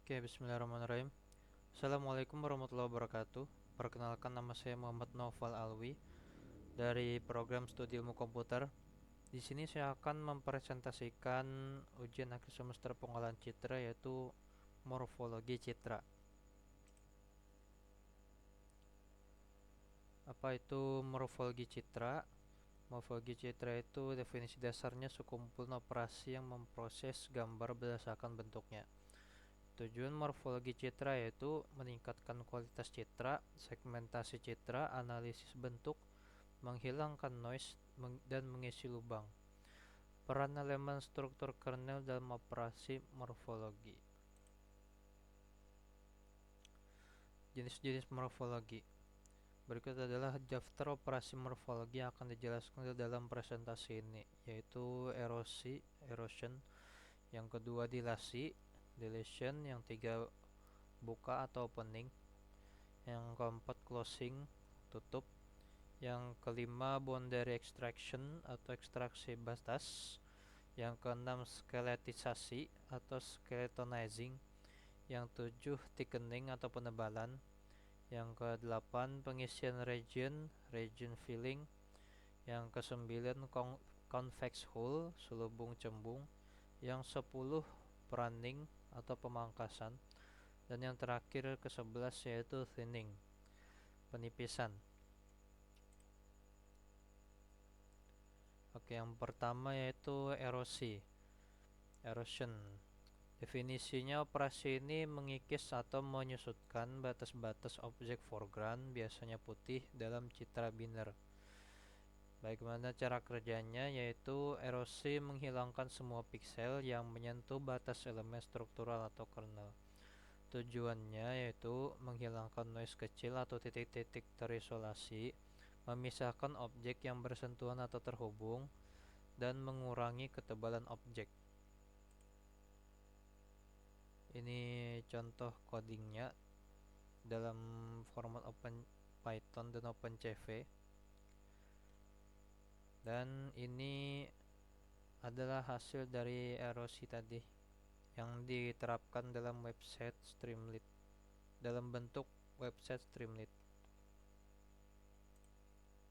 Oke, bismillahirrahmanirrahim. Assalamualaikum warahmatullahi wabarakatuh. Perkenalkan, nama saya Muhammad Naufal Alwi dari program studi ilmu komputer. Di sini saya akan mempresentasikan ujian akhir semester pengolahan citra, yaitu morfologi citra. Apa itu morfologi citra? Morfologi citra itu definisi dasarnya sekumpulan operasi yang memproses gambar berdasarkan bentuknya. Tujuan morfologi citra yaitu meningkatkan kualitas citra, segmentasi citra, analisis bentuk, menghilangkan noise, dan mengisi lubang. Peran elemen struktur kernel dalam operasi morfologi. Jenis-jenis morfologi. Berikut adalah daftar operasi morfologi yang akan dijelaskan dalam presentasi ini, yaitu erosion, yang kedua dilasi, deletion, yang tiga buka atau opening, yang keempat closing, tutup, yang kelima boundary extraction atau ekstraksi batas, yang keenam skeletisasi atau skeletonizing, yang tujuh thickening atau penebalan, yang kedelapan pengisian region filling, yang kesembilan convex hull, selubung cembung, yang 10 pruning atau pemangkasan, dan yang terakhir ke-11 yaitu thinning, penipisan. Oke, yang pertama yaitu erosion. Definisinya, operasi ini mengikis atau menyusutkan batas-batas objek foreground, biasanya putih, dalam citra biner. Bagaimana cara kerjanya? Yaitu erosi menghilangkan semua piksel yang menyentuh batas elemen struktural atau kernel. Tujuannya yaitu menghilangkan noise kecil atau titik-titik terisolasi, memisahkan objek yang bersentuhan atau terhubung, dan mengurangi ketebalan objek. Ini contoh codingnya dalam format OpenPython dan OpenCV. Dan ini adalah hasil dari erosi tadi yang diterapkan dalam website Streamlit, dalam bentuk website Streamlit.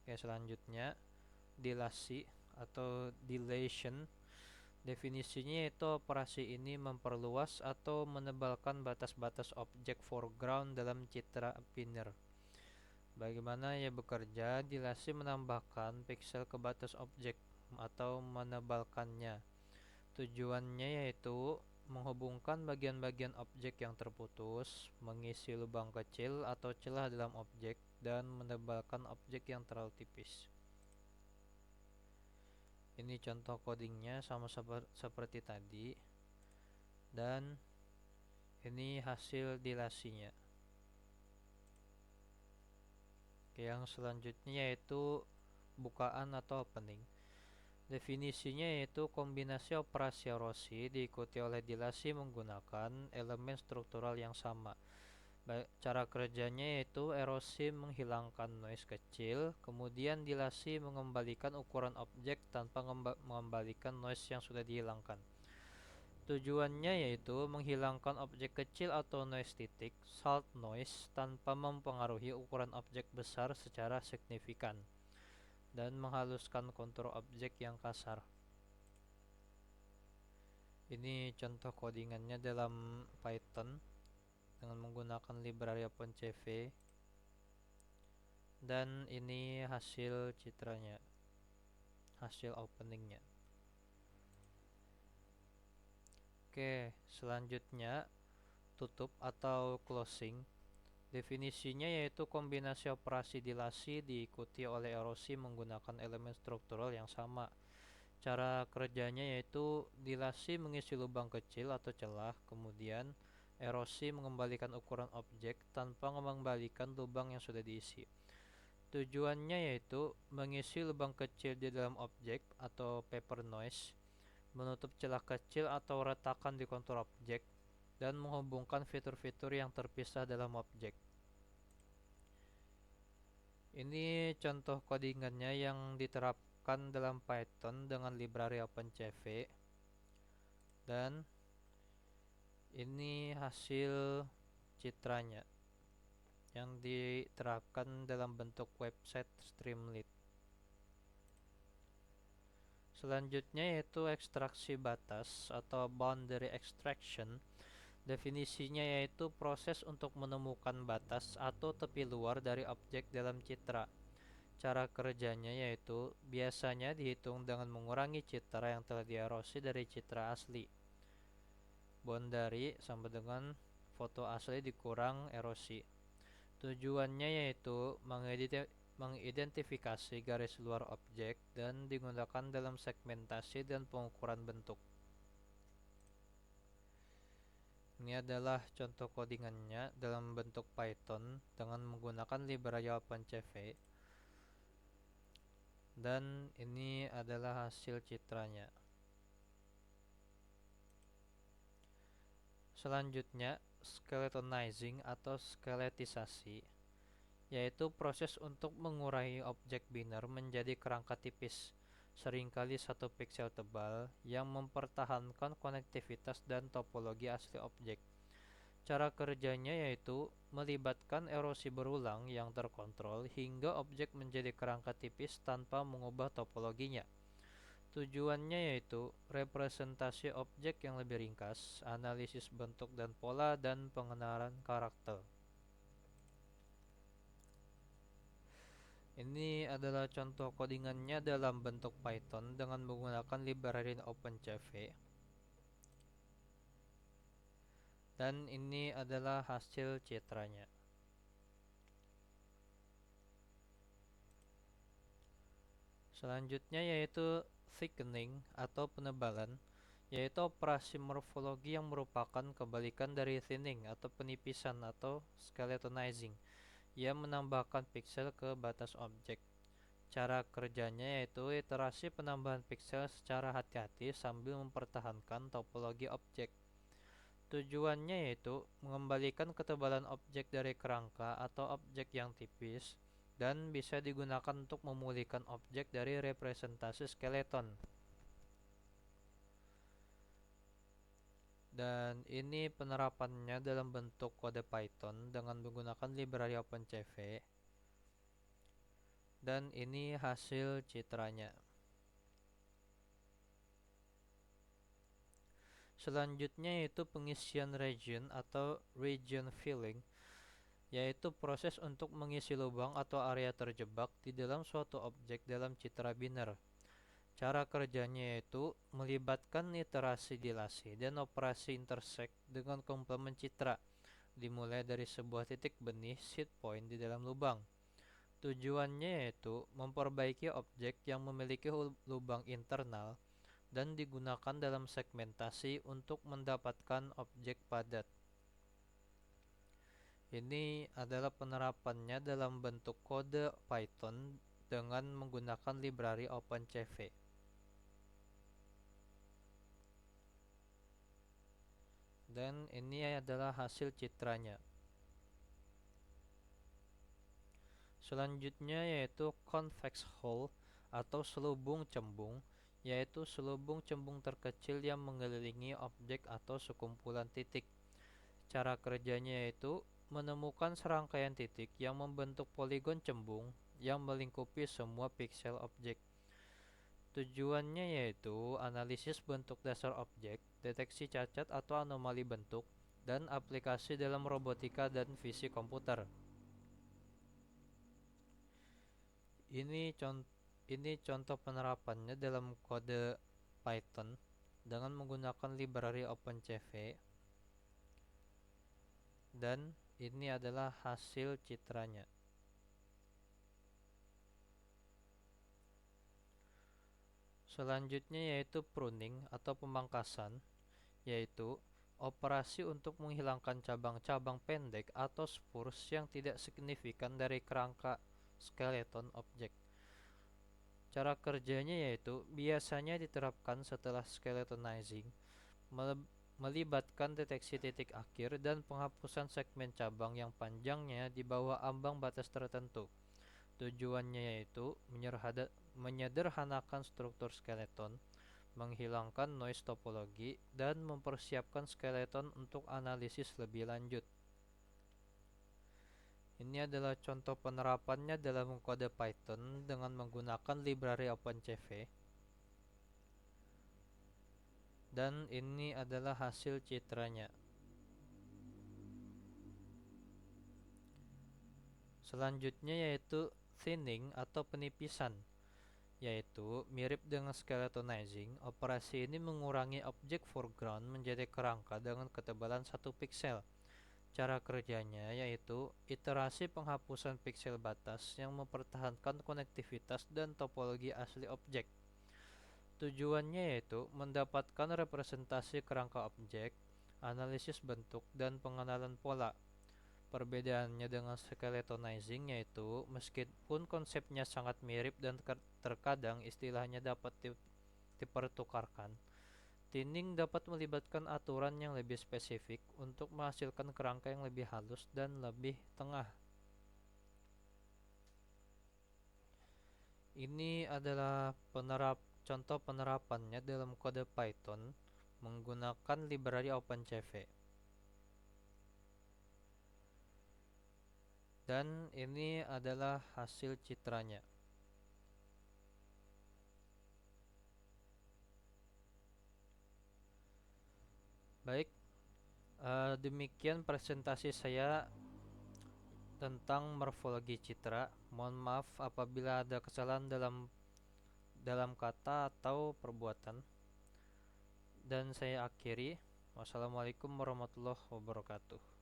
Oke, selanjutnya dilasi atau dilation. Definisinya yaitu operasi ini memperluas atau menebalkan batas-batas objek foreground dalam citra biner. Bagaimana ia bekerja? Dilasi menambahkan piksel ke batas objek atau menebalkannya. Tujuannya yaitu menghubungkan bagian-bagian objek yang terputus, mengisi lubang kecil atau celah dalam objek, dan menebalkan objek yang terlalu tipis. Ini contoh codingnya sama seperti tadi, dan ini hasil dilasinya. Oke, yang selanjutnya yaitu bukaan atau opening. Definisinya yaitu kombinasi operasi erosi diikuti oleh dilasi menggunakan elemen struktural yang sama. Cara kerjanya yaitu erosi menghilangkan noise kecil, kemudian dilasi mengembalikan ukuran objek tanpa mengembalikan noise yang sudah dihilangkan. Tujuannya yaitu menghilangkan objek kecil atau noise titik, salt noise, tanpa mempengaruhi ukuran objek besar secara signifikan, dan menghaluskan kontur objek yang kasar. Ini contoh codingannya dalam Python dengan menggunakan library OpenCV, dan ini hasil citranya, hasil openingnya. Oke, selanjutnya tutup atau closing. Definisinya yaitu kombinasi operasi dilasi diikuti oleh erosi menggunakan elemen struktural yang sama. Cara kerjanya yaitu dilasi mengisi lubang kecil atau celah, kemudian erosi mengembalikan ukuran objek tanpa mengembalikan lubang yang sudah diisi. Tujuannya yaitu mengisi lubang kecil di dalam objek atau paper noise, menutup celah kecil atau retakan di kontur objek, dan menghubungkan fitur-fitur yang terpisah dalam objek. Ini contoh codingannya yang diterapkan dalam Python dengan library OpenCV, dan Ini hasil citranya yang diterapkan dalam bentuk website Streamlit. Selanjutnya yaitu ekstraksi batas atau boundary extraction. Definisinya yaitu proses untuk menemukan batas atau tepi luar dari objek dalam citra. Cara kerjanya yaitu biasanya dihitung dengan mengurangi citra yang telah dierosi dari citra asli. Boundary sama dengan foto asli dikurang erosi. Tujuannya yaitu mengidentifikasi garis luar objek dan digunakan dalam segmentasi dan pengukuran bentuk. Ini adalah contoh codingannya dalam bentuk Python dengan menggunakan library OpenCV. Dan ini adalah hasil citranya. Selanjutnya, skeletonizing atau skeletisasi, yaitu proses untuk mengurangi objek biner menjadi kerangka tipis, seringkali 1 piksel tebal, yang mempertahankan konektivitas dan topologi asli objek. Cara kerjanya yaitu melibatkan erosi berulang yang terkontrol hingga objek menjadi kerangka tipis tanpa mengubah topologinya. Tujuannya yaitu representasi objek yang lebih ringkas, analisis bentuk dan pola, dan pengenalan karakter. Ini adalah contoh codingannya dalam bentuk Python dengan menggunakan library OpenCV. Dan ini adalah hasil citranya. Selanjutnya yaitu thickening atau penebalan, yaitu operasi morfologi yang merupakan kebalikan dari thinning atau penipisan atau skeletonizing, yang menambahkan piksel ke batas objek. Cara kerjanya yaitu iterasi penambahan piksel secara hati-hati sambil mempertahankan topologi objek. Tujuannya yaitu mengembalikan ketebalan objek dari kerangka atau objek yang tipis dan bisa digunakan untuk memulihkan objek dari representasi skeleton. Dan ini penerapannya dalam bentuk kode Python dengan menggunakan library OpenCV. Dan ini hasil citranya. Selanjutnya yaitu pengisian region atau region filling, yaitu proses untuk mengisi lubang atau area terjebak di dalam suatu objek dalam citra biner. Cara kerjanya yaitu melibatkan iterasi dilasi dan operasi intersect dengan komplement citra, dimulai dari sebuah titik benih seed point di dalam lubang. Tujuannya yaitu memperbaiki objek yang memiliki lubang internal dan digunakan dalam segmentasi untuk mendapatkan objek padat. Ini adalah penerapannya dalam bentuk kode Python dengan menggunakan library OpenCV. Dan ini adalah hasil citranya. Selanjutnya yaitu convex hull atau selubung cembung, yaitu selubung cembung terkecil yang mengelilingi objek atau sekumpulan titik. Cara kerjanya yaitu menemukan serangkaian titik yang membentuk poligon cembung yang melingkupi semua piksel objek. Tujuannya yaitu analisis bentuk dasar objek, deteksi cacat atau anomali bentuk, dan aplikasi dalam robotika dan fisik komputer. Ini contoh penerapannya dalam kode Python dengan menggunakan library OpenCV. Dan ini adalah hasil citranya. Selanjutnya yaitu pruning atau pemangkasan, yaitu operasi untuk menghilangkan cabang-cabang pendek atau spurs yang tidak signifikan dari kerangka skeleton objek. Cara kerjanya yaitu biasanya diterapkan setelah skeletonizing, melibatkan deteksi titik akhir dan penghapusan segmen cabang yang panjangnya di bawah ambang batas tertentu. Tujuannya yaitu menyederhanakan struktur skeleton, menghilangkan noise topologi, dan mempersiapkan skeleton untuk analisis lebih lanjut. Ini adalah contoh penerapannya dalam kode Python dengan menggunakan library OpenCV. Dan ini adalah hasil citranya. Selanjutnya yaitu thinning atau penipisan, yaitu mirip dengan skeletonizing. Operasi ini mengurangi objek foreground menjadi kerangka dengan ketebalan 1 piksel. Cara kerjanya yaitu iterasi penghapusan piksel batas yang mempertahankan konektivitas dan topologi asli objek. Tujuannya yaitu mendapatkan representasi kerangka objek, analisis bentuk, dan pengenalan pola. Perbedaannya dengan skeletonizing yaitu meskipun konsepnya sangat mirip dan terkadang istilahnya dapat dipertukarkan, thinning dapat melibatkan aturan yang lebih spesifik untuk menghasilkan kerangka yang lebih halus dan lebih tengah. Ini adalah contoh penerapannya dalam kode Python menggunakan library OpenCV. Dan ini adalah hasil citranya. Baik, demikian presentasi saya tentang morfologi citra. Mohon maaf apabila ada kesalahan dalam kata atau perbuatan. Dan saya akhiri. Wassalamualaikum warahmatullahi wabarakatuh.